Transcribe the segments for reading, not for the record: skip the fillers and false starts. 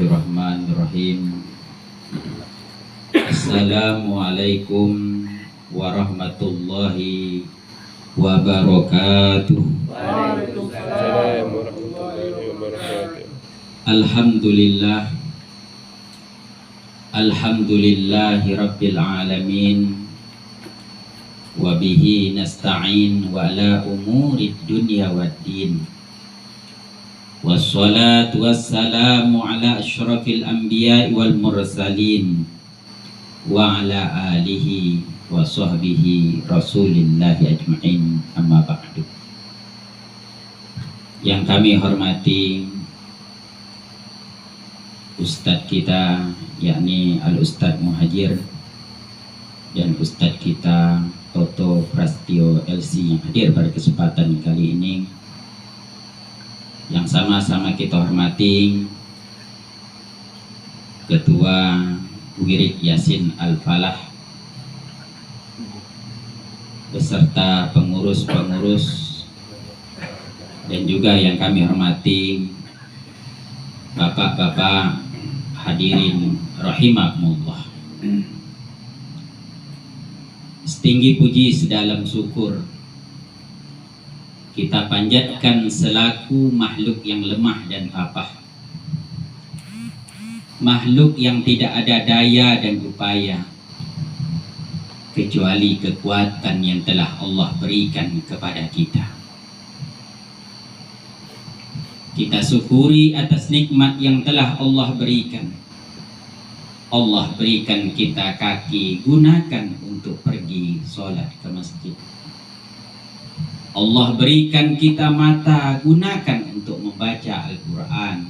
Bismillahirrahmanirrahim. Assalamualaikum warahmatullahi wabarakatuh. Waalaikumsalam warahmatullahi wabarakatuh. Alhamdulillah, alhamdulillahi rabbil alamin. Wabihi nasta'in wa ala umurid dunya waddin. Wassalatu wassalamu ala asyrafil anbiya wal mursalin wa ala alihi wa sahbihi rasulillahi ajma'in, amma ba'du. Yang kami hormati Ustadz kita, yakni Al-Ustadz Muhajir, dan Ustadz kita Toto Prastio LC yang hadir pada kesempatan kali ini. Yang sama-sama kita hormati Ketua Wirid Yasin Al-Falah beserta pengurus-pengurus, dan juga yang kami hormati bapak-bapak hadirin rahimakumullah. Setinggi puji sedalam syukur kita panjatkan selaku makhluk yang lemah dan papah, makhluk yang tidak ada daya dan upaya kecuali kekuatan yang telah Allah berikan kepada kita. Kita syukuri atas nikmat yang telah Allah berikan. Allah berikan kita kaki, gunakan untuk pergi sholat ke masjid. Allah berikan kita mata, gunakan untuk membaca Al-Quran.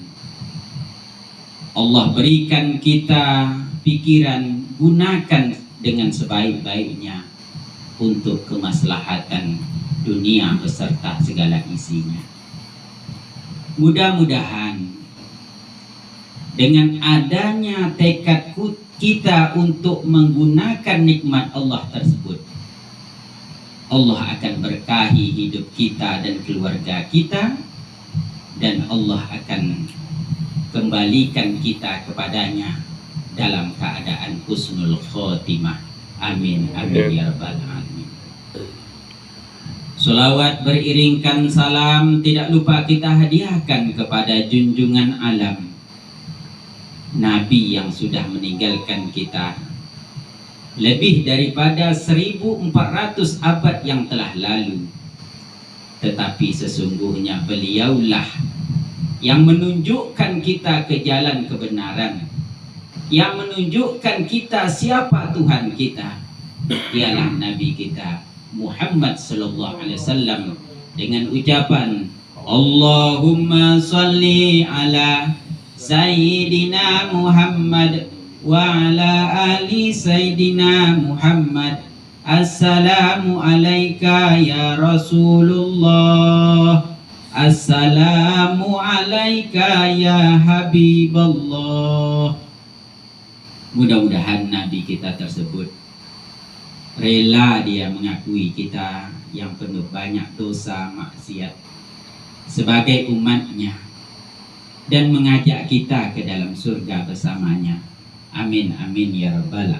Allah berikan kita pikiran, gunakan dengan sebaik-baiknya untuk kemaslahatan dunia beserta segala isinya. Mudah-mudahan dengan adanya tekad kita untuk menggunakan nikmat Allah tersebut, Allah akan berkahi hidup kita dan keluarga kita, dan Allah akan kembalikan kita kepadanya dalam keadaan husnul khotimah. Amin, amin ya rabbal alamin. Salawat beriringkan salam tidak lupa kita hadiahkan kepada junjungan alam, Nabi yang sudah meninggalkan kita lebih daripada 1400 abad yang telah lalu. Tetapi sesungguhnya beliaulah yang menunjukkan kita ke jalan kebenaran, yang menunjukkan kita siapa Tuhan kita. Ialah Nabi kita Muhammad sallallahu alaihi wasallam dengan ucapan Allahumma salli ala Sayyidina Muhammad wa ala ali Sayyidina Muhammad. Assalamu alayka ya Rasulullah, assalamu alayka ya Habiballah. Mudah-mudahan Nabi kita tersebut rela dia mengakui kita yang penuh banyak dosa maksiat sebagai umatnya, dan mengajak kita ke dalam surga bersamanya. Amin, amin ya rabbal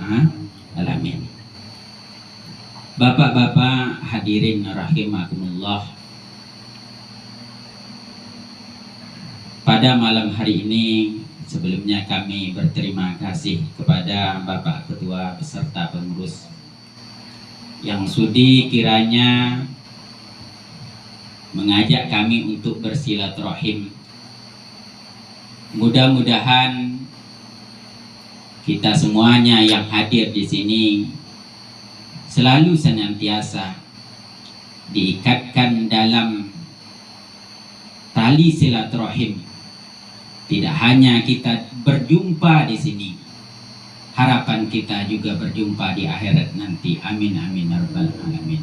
alamin. Bapak-bapak hadirin rahimakumullah, pada malam hari ini sebelumnya kami berterima kasih kepada Bapak Ketua beserta pengurus yang sudi kiranya mengajak kami untuk bersilaturahim. Mudah-mudahan kita semuanya yang hadir di sini selalu senantiasa diikatkan dalam tali silaturahim. Tidak hanya kita berjumpa di sini, harapan kita juga berjumpa di akhirat nanti. Amin, amin ya rabbal alamin.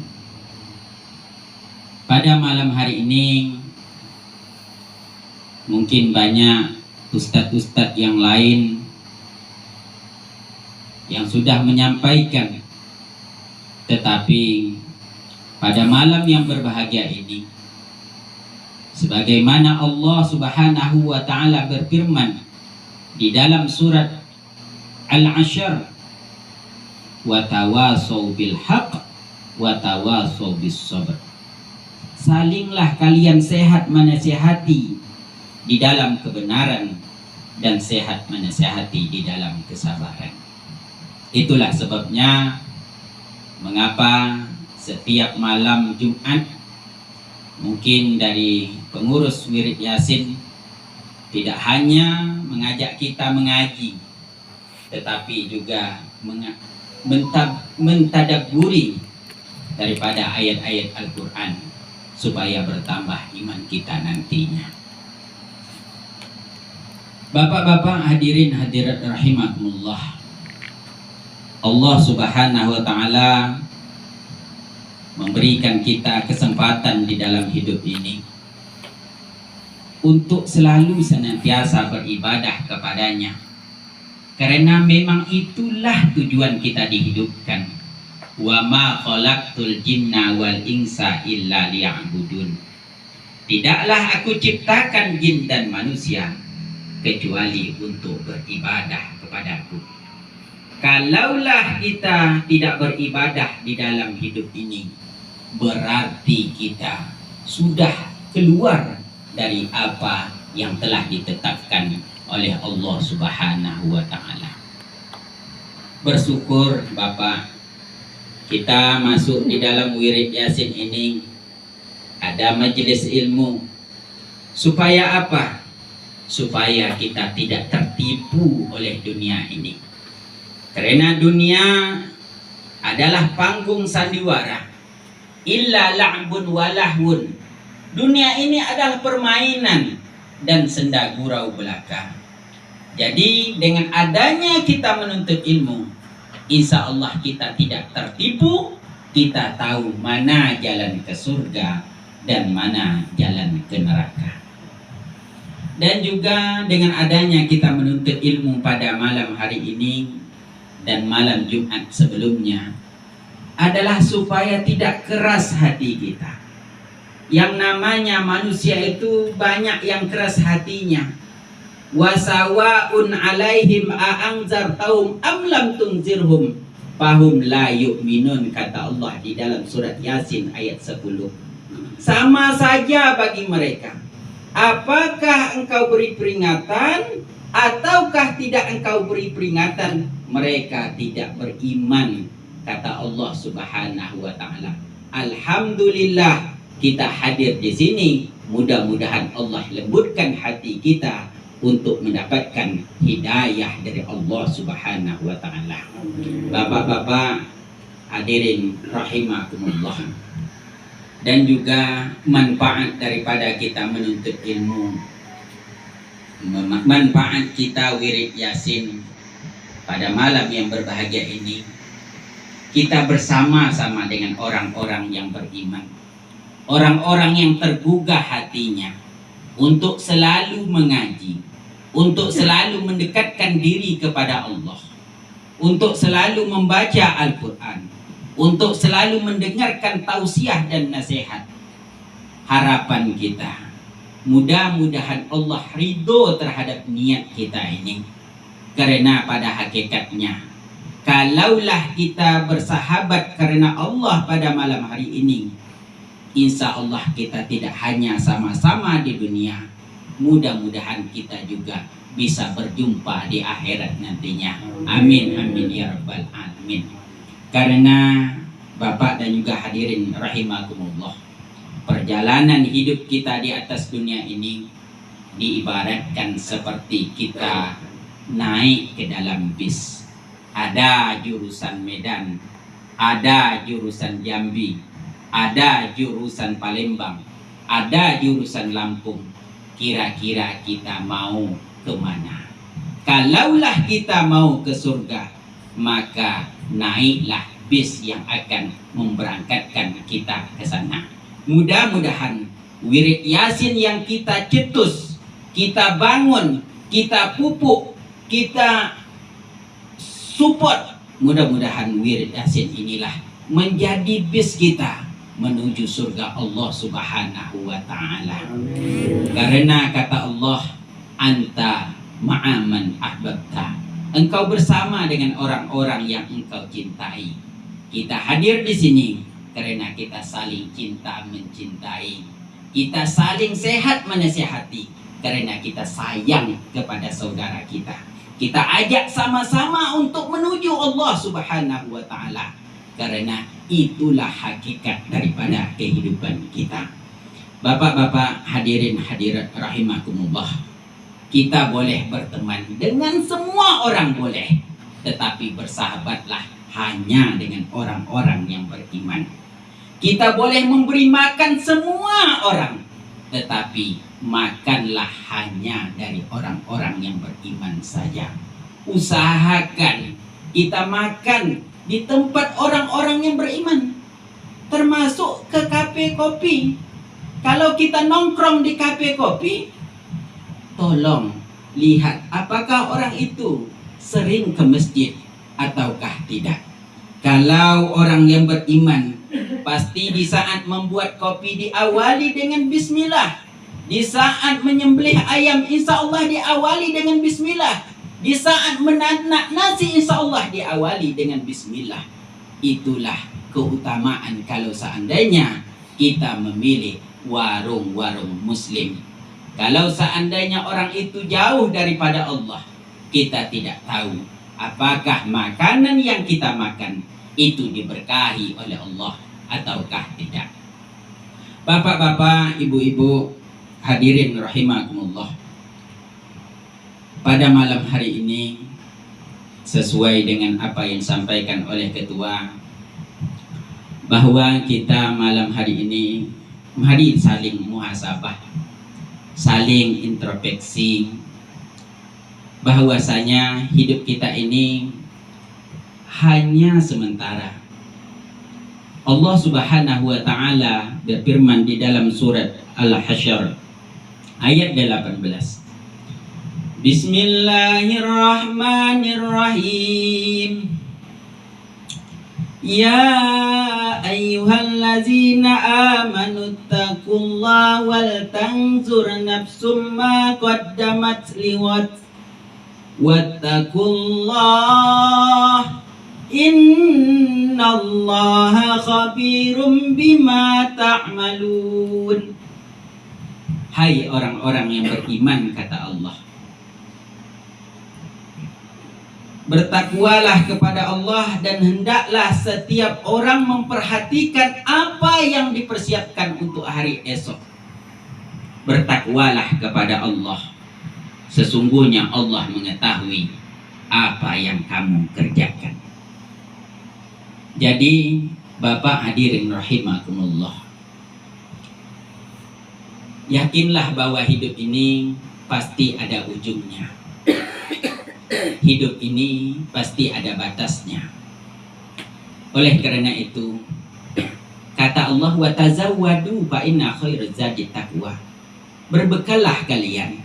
Pada malam hari ini mungkin banyak ustadz-ustadz yang lain yang sudah menyampaikan, tetapi pada malam yang berbahagia ini, sebagaimana Allah Subhanahu wa ta'ala berfirman di dalam surat Al-Ashr, wa tawasau bil haqq wa tawasau bis sabr. Salinglah kalian sehat menasihati di dalam kebenaran dan sehat menasihati di dalam kesabaran. Itulah sebabnya mengapa setiap malam Jumat mungkin dari pengurus Wirid Yasin tidak hanya mengajak kita mengaji, tetapi juga mentadabburi daripada ayat-ayat Al-Quran supaya bertambah iman kita nantinya. Bapak-bapak hadirin hadirat rahimakumullah, Allah Subhanahu wa ta'ala memberikan kita kesempatan di dalam hidup ini untuk selalu senantiasa beribadah kepadanya, karena memang itulah tujuan kita dihidupkan. Wa ma khalaqtul jinna wal insa illa liya'budun. Tidaklah aku ciptakan jin dan manusia kecuali untuk beribadah kepadaku. Kalaulah kita tidak beribadah di dalam hidup ini, berarti kita sudah keluar dari apa yang telah ditetapkan oleh Allah Subhanahu wa ta'ala. Bersyukur Bapak, kita masuk di dalam Wirid Yasin ini ada majelis ilmu. Supaya apa? Supaya kita tidak tertipu oleh dunia ini. Karena dunia adalah panggung sandiwara. Illa la'bun walahun. Dunia ini adalah permainan dan senda gurau belaka. Jadi dengan adanya kita menuntut ilmu, insya Allah kita tidak tertipu. Kita tahu mana jalan ke surga dan mana jalan ke neraka. Dan juga dengan adanya kita menuntut ilmu pada malam hari ini dan malam Jumat sebelumnya, adalah supaya tidak keras hati kita. Yang namanya manusia itu banyak yang keras hatinya. Wasawaun alaihim a'anzartahum am lam tunzirhum fahum la yu'minun, kata Allah di dalam surat Yasin ayat 10. Sama saja bagi mereka, apakah engkau beri peringatan ataukah tidak engkau beri peringatan, mereka tidak beriman, kata Allah Subhanahu wa ta'ala. Alhamdulillah kita hadir di sini. Mudah-mudahan Allah lembutkan hati kita untuk mendapatkan hidayah dari Allah Subhanahu wa ta'ala. Bapak-bapak hadirin rahimakumullah, dan juga manfaat daripada kita menuntut ilmu, manfaat kita wirid Yasin pada malam yang berbahagia ini, kita bersama-sama dengan orang-orang yang beriman, orang-orang yang tergugah hatinya untuk selalu mengaji, untuk selalu mendekatkan diri kepada Allah, untuk selalu membaca Al-Quran, untuk selalu mendengarkan tausiah dan nasihat. Harapan kita, mudah-mudahan Allah ridho terhadap niat kita ini. Karena pada hakikatnya, kalaulah kita bersahabat karena Allah pada malam hari ini, insya Allah kita tidak hanya sama-sama di dunia, mudah-mudahan kita juga bisa berjumpa di akhirat nantinya. Amin, amin ya rabbal alamin. Karena Bapak dan juga hadirin rahimakumullah, perjalanan hidup kita di atas dunia ini diibaratkan seperti kita naik ke dalam bis. Ada jurusan Medan, ada jurusan Jambi, ada jurusan Palembang, ada jurusan Lampung. Kira-kira kita mau kemana? Kalaulah kita mau ke surga, maka naiklah bis yang akan memberangkatkan kita ke sana. Mudah-mudahan wirid Yasin yang kita cetus, kita bangun, kita pupuk, kita support, mudah-mudahan wirid Yasin inilah menjadi bis kita menuju surga Allah Subhanahu wa ta'ala. Karena kata Allah, anta ma'aman ahbabta. Engkau bersama dengan orang-orang yang engkau cintai. Kita hadir di sini karena kita saling cinta mencintai. Kita saling sehat menasihati karena kita sayang kepada saudara kita. Kita ajak sama-sama untuk menuju Allah Subhanahu wa taala. Karena itulah hakikat daripada kehidupan kita. Bapak-bapak, hadirin hadirat rahimakumullah. Kita boleh berteman dengan semua orang boleh, tetapi bersahabatlah hanya dengan orang-orang yang beriman. Kita boleh memberi makan semua orang, tetapi makanlah hanya dari orang-orang yang beriman saja. Usahakan kita makan di tempat orang-orang yang beriman, termasuk ke kafe kopi. Kalau kita nongkrong di kafe kopi, tolong lihat apakah orang itu sering ke masjid ataukah tidak. Kalau orang yang beriman, pasti di saat membuat kopi diawali dengan bismillah. Di saat menyembelih ayam, insya Allah diawali dengan bismillah. Di saat menanak nasi, insya Allah diawali dengan bismillah. Itulah keutamaan kalau seandainya kita memilih warung-warung muslim. Kalau seandainya orang itu jauh daripada Allah, kita tidak tahu apakah makanan yang kita makan itu diberkahi oleh Allah ataukah tidak. Bapak-bapak, ibu-ibu, hadirin rahimakumullah. Pada malam hari ini, sesuai dengan apa yang disampaikan oleh ketua, bahwa kita malam hari ini mari saling muhasabah, saling introspeksi, bahwasanya hidup kita ini hanya sementara. Allah Subhanahu wa taala berfirman di dalam surat Al-Hasyr ayat 18. Bismillahirrahmanirrahim. Ya ayyuhallazina amanu taqullaha wal tanzur nafsum ma qaddamat liwat wattaqullaha innallaha khabirum bima ta'malun. Hai orang-orang yang beriman, kata Allah, bertakwalah kepada Allah dan hendaklah setiap orang memperhatikan apa yang dipersiapkan untuk hari esok. Bertakwalah kepada Allah, sesungguhnya Allah mengetahui apa yang kamu kerjakan. Jadi Bapak hadirin rahimakumullah, yakinlah bahwa hidup ini pasti ada ujungnya. Hidup ini pasti ada batasnya. Oleh karena itu, kata Allah, wa tazawwadu fa inna khairaz zadi taqwa. Berbekallah kalian,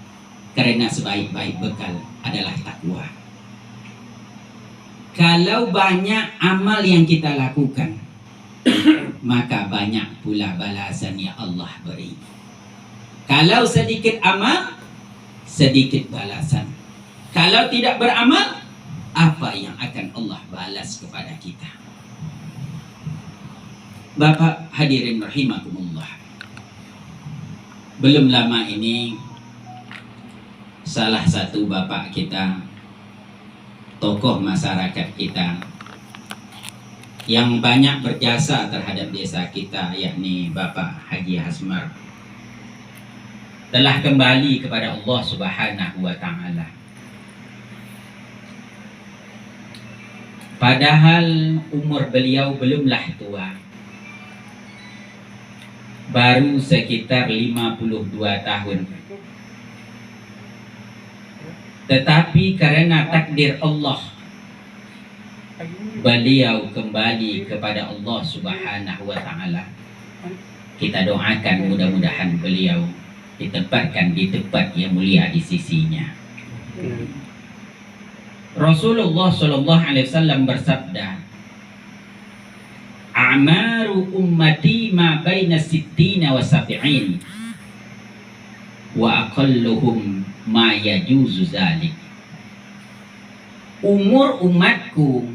karena sebaik-baik bekal adalah takwa. Kalau banyak amal yang kita lakukan, maka banyak pula balasan yang Allah beri. Kalau sedikit amal, sedikit balasan. Kalau tidak beramal, apa yang akan Allah balas kepada kita? Bapak hadirin rahimakumullah, belum lama ini salah satu bapak kita, tokoh masyarakat kita yang banyak berjasa terhadap desa kita, yakni Bapak Haji Hasmar, telah kembali kepada Allah Subhanahu wa taala. Padahal umur beliau belumlah tua, baru sekitar 52 tahun. Tetapi karena takdir Allah, beliau kembali kepada Allah Subhanahu wa taala. Kita doakan mudah-mudahan beliau ditempatkan di tempat yang mulia di sisinya. Rasulullah sallallahu alaihi wasallam bersabda, "A'maru ummati ma baina sittina wa sab'in wa aqalluhum ma yajuzu zalik. Umur umatku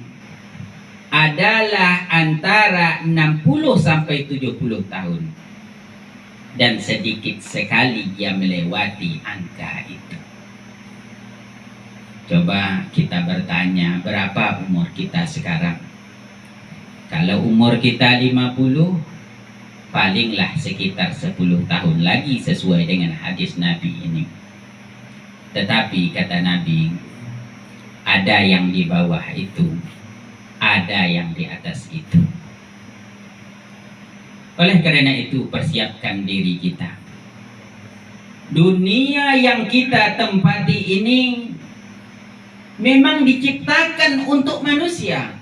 adalah antara 60 sampai 70 tahun. Dan sedikit sekali dia melewati angka itu. Coba kita bertanya, berapa umur kita sekarang? Kalau umur kita 50, palinglah sekitar 10 tahun lagi sesuai dengan hadis Nabi ini. Tetapi kata Nabi, ada yang di bawah itu, ada yang di atas itu. Oleh karena itu, persiapkan diri kita. Dunia yang kita tempati ini memang diciptakan untuk manusia,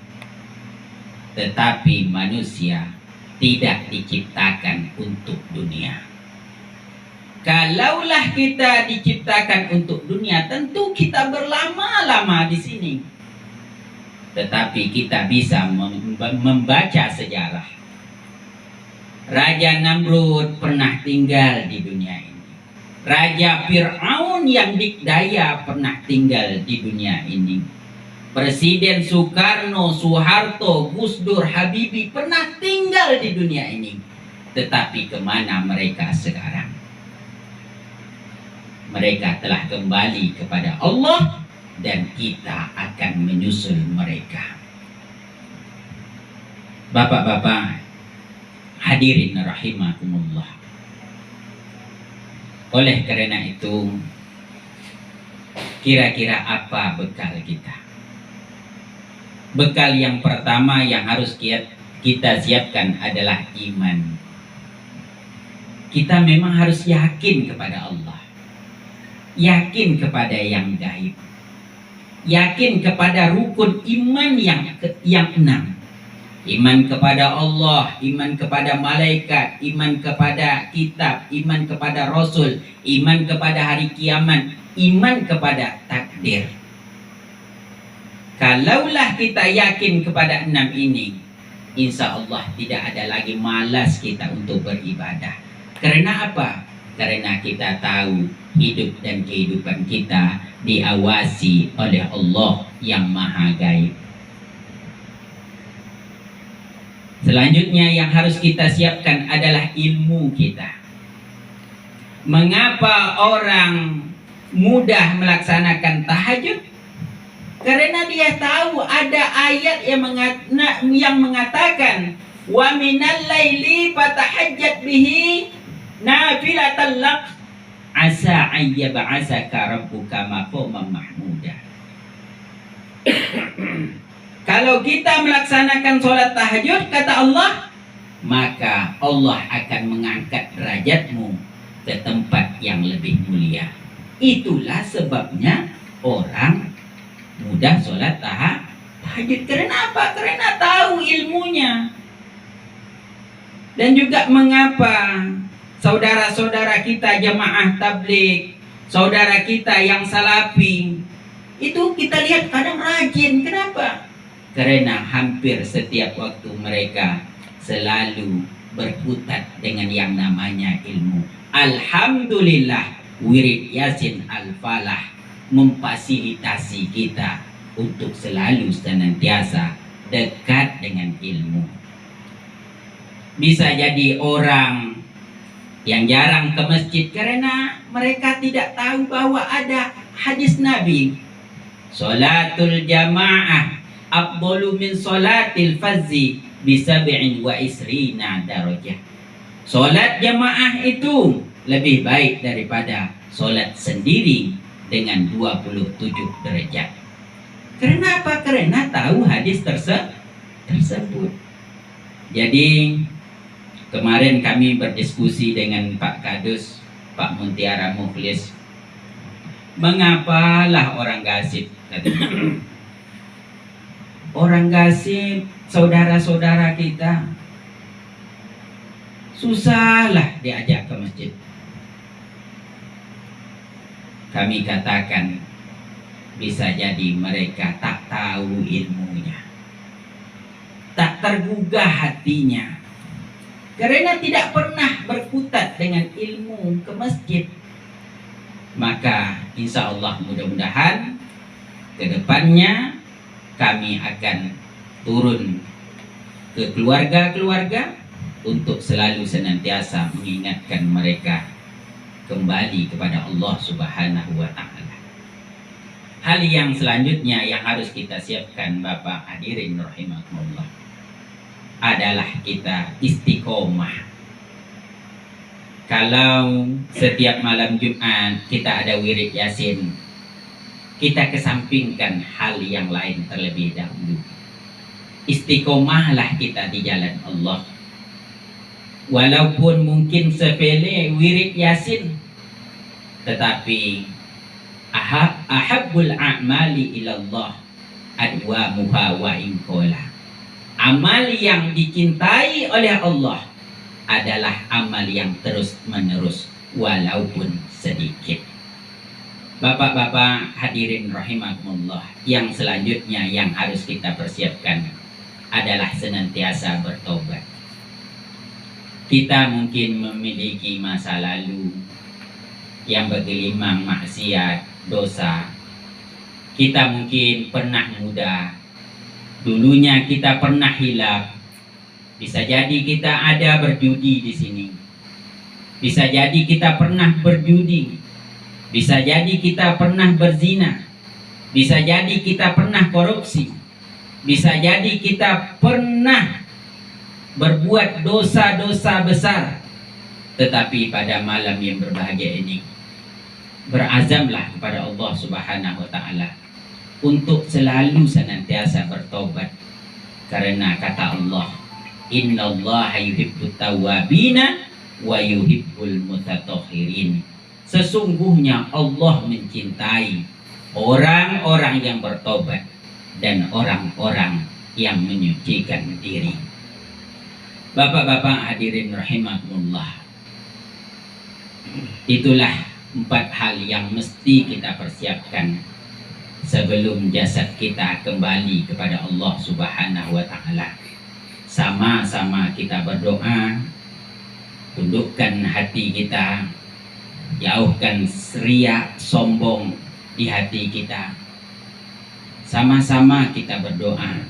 tetapi manusia tidak diciptakan untuk dunia. Kalaulah kita diciptakan untuk dunia, tentu kita berlama-lama di sini. Tetapi kita bisa membaca sejarah. Raja Namrud pernah tinggal di dunia ini. Raja Fir'aun yang dikdaya pernah tinggal di dunia ini. Presiden Soekarno, Soeharto, Gus Dur, Habibie pernah tinggal di dunia ini. Tetapi kemana mereka sekarang? Mereka telah kembali kepada Allah dan kita akan menyusul mereka. Bapak-bapak, hadirin rahimakumullah. Oleh karena itu, kira-kira apa bekal kita? Bekal yang pertama yang harus kita siapkan adalah iman. Kita memang harus yakin kepada Allah. Yakin kepada yang gaib. Yakin kepada rukun iman yang 6. Iman kepada Allah, iman kepada malaikat, iman kepada kitab, iman kepada rasul, iman kepada hari kiamat, iman kepada takdir. Kalaulah kita yakin kepada 6 ini, insya Allah tidak ada lagi malas kita untuk beribadah. Karena apa? Karena kita tahu hidup dan kehidupan kita diawasi oleh Allah yang maha gaib. Selanjutnya yang harus kita siapkan adalah ilmu kita. Mengapa orang mudah melaksanakan tahajud? Karena dia tahu ada ayat yang mengatakan wa minal laili fatahajjat bihi nafilatan lak asa ayyab'asaka rabbuka maqaman mahmuda. Kalau kita melaksanakan sholat tahajud, kata Allah, maka Allah akan mengangkat derajatmu ke tempat yang lebih mulia. Itulah sebabnya orang mudah sholat tahajud. Karena apa? Karena tahu ilmunya. Dan juga mengapa saudara-saudara kita jamaah tabligh, saudara kita yang salafi, itu kita lihat kadang rajin. Kenapa? Karena hampir setiap waktu mereka selalu berkutat dengan yang namanya ilmu. Alhamdulillah, wirid Yasin Al-Falah memfasilitasi kita untuk selalu senantiasa dekat dengan ilmu. Bisa jadi orang yang jarang ke masjid karena mereka tidak tahu bahwa ada hadis Nabi, Salatul jamaah afdalu min salatil fazzi bi 27 darajah. Salat jamaah itu lebih baik daripada salat sendiri dengan 27 derajat. Karena apa? Karena tahu hadis tersebut. Jadi kemarin kami berdiskusi dengan Pak Kadus, Pak Muntiara Mukhlis. Mengapalah orang gasib? Orang gasib, saudara-saudara kita, susahlah diajak ke masjid. Kami katakan, bisa jadi mereka tak tahu ilmunya, tak tergugah hatinya, karena tidak pernah berkutat dengan ilmu ke masjid. Maka insya Allah mudah-mudahan kedepannya kami akan turun ke keluarga-keluarga untuk selalu senantiasa mengingatkan mereka kembali kepada Allah Subhanahu wa Ta'ala. Hal yang selanjutnya yang harus kita siapkan, Bapak hadirin rahimakumullah, adalah kita istiqomah. Kalau setiap malam Jumat kita ada wirid Yasin, kita kesampingkan hal yang lain terlebih dahulu. Istiqomahlah kita di jalan Allah. Walaupun mungkin sepele wirid Yasin, tetapi ahabbul a'mali ilallah adwamuha wa inqala. Amal yang dicintai oleh Allah adalah amal yang terus menerus walaupun sedikit. Bapak-bapak hadirin rahimakumullah, yang selanjutnya yang harus kita persiapkan adalah senantiasa bertobat. Kita mungkin memiliki masa lalu yang bergelimang maksiat, dosa. Kita mungkin pernah muda, dulunya kita pernah hilaf. Bisa jadi kita ada berjudi di sini. Bisa jadi kita pernah berjudi. Bisa jadi kita pernah berzina. Bisa jadi kita pernah korupsi. Bisa jadi kita pernah berbuat dosa-dosa besar. Tetapi pada malam yang berbahagia ini, berazamlah kepada Allah Subhanahu wa Ta'ala untuk selalu senantiasa bertobat. Karena kata Allah, innallaha yuhibbut tawwabina wa yuhibbul mutatahhirin. Sesungguhnya Allah mencintai orang-orang yang bertobat dan orang-orang yang menyucikan diri. Bapak-bapak hadirin rahimakumullah, itulah 4 hal yang mesti kita persiapkan sebelum jasad kita kembali kepada Allah Subhanahu wa Ta'ala. Sama-sama kita berdoa, tundukkan hati kita, jauhkan riya sombong di hati kita. Sama-sama kita berdoa,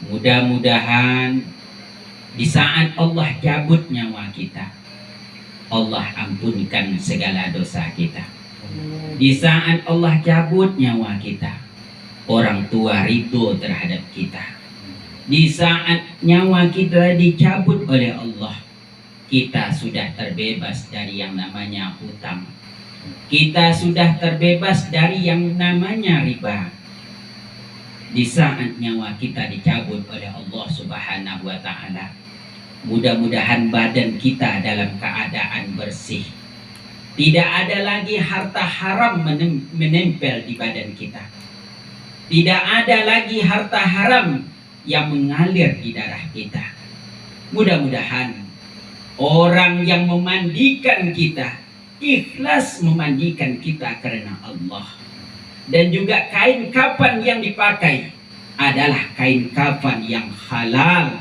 mudah-mudahan di saat Allah cabut nyawa kita, Allah ampunkan segala dosa kita. Di saat Allah cabut nyawa kita, orang tua ridho terhadap kita. Di saat nyawa kita dicabut oleh Allah, kita sudah terbebas dari yang namanya hutang. Kita sudah terbebas dari yang namanya riba. Di saat nyawa kita dicabut oleh Allah Subhanahu wa Ta'ala, mudah-mudahan badan kita dalam keadaan bersih. Tidak ada lagi harta haram menempel di badan kita. Tidak ada lagi harta haram yang mengalir di darah kita. Mudah-mudahan orang yang memandikan kita ikhlas memandikan kita karena Allah. Dan juga kain kafan yang dipakai adalah kain kafan yang halal.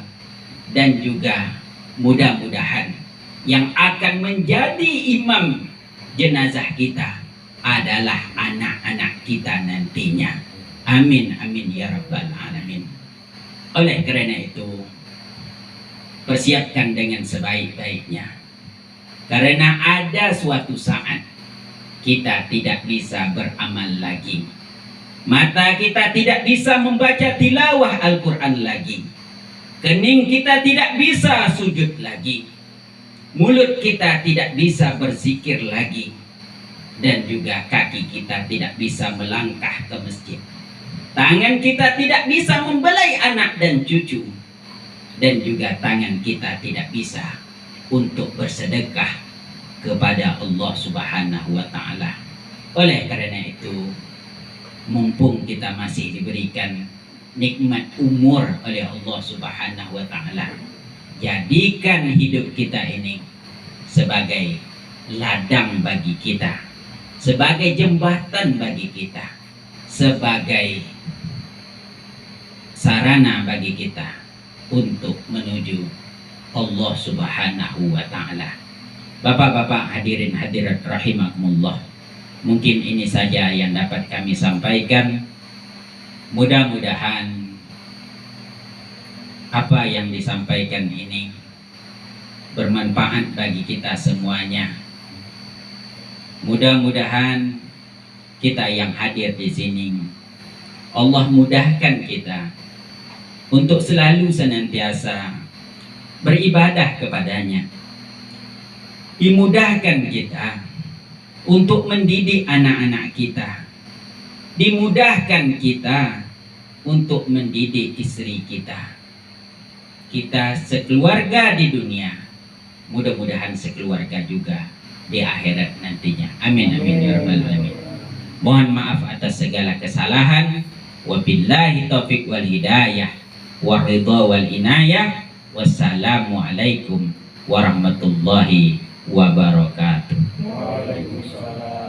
Dan juga mudah-mudahan yang akan menjadi imam jenazah kita adalah anak-anak kita nantinya. Amin, amin ya rabbal alamin. Oleh karena itu, persiapkan dengan sebaik-baiknya. Karena ada suatu saat kita tidak bisa beramal lagi. Mata kita tidak bisa membaca tilawah Al-Quran lagi. Kening kita tidak bisa sujud lagi. Mulut kita tidak bisa berzikir lagi. Dan juga kaki kita tidak bisa melangkah ke masjid. Tangan kita tidak bisa membelai anak dan cucu. Dan juga tangan kita tidak bisa untuk bersedekah kepada Allah Subhanahu wa Ta'ala. Oleh karena itu, mumpung kita masih diberikan nikmat umur oleh Allah Subhanahu wa Ta'ala, jadikan hidup kita ini sebagai ladang bagi kita, sebagai jembatan bagi kita, sebagai sarana bagi kita untuk menuju Allah Subhanahu wa Ta'ala. Bapak-bapak hadirin hadirat rahimakumullah, Mungkin ini saja yang dapat kami sampaikan. Mudah-mudahan apa yang disampaikan ini bermanfaat bagi kita semuanya. Mudah-mudahan kita yang hadir di sini, Allah mudahkan kita untuk selalu senantiasa beribadah kepadanya. Dimudahkan kita untuk mendidik anak-anak kita. Dimudahkan kita untuk mendidik istri kita. Kita sekeluarga di dunia, mudah-mudahan sekeluarga juga di akhirat nantinya. Amin amin ya rabbal alamin. Mohon maaf atas segala kesalahan. Wabillahi taufiq wal hidayah wa ridha wal inayah. Wassalamualaikum warahmatullahi wabarakatuh. Waalaikumsalam.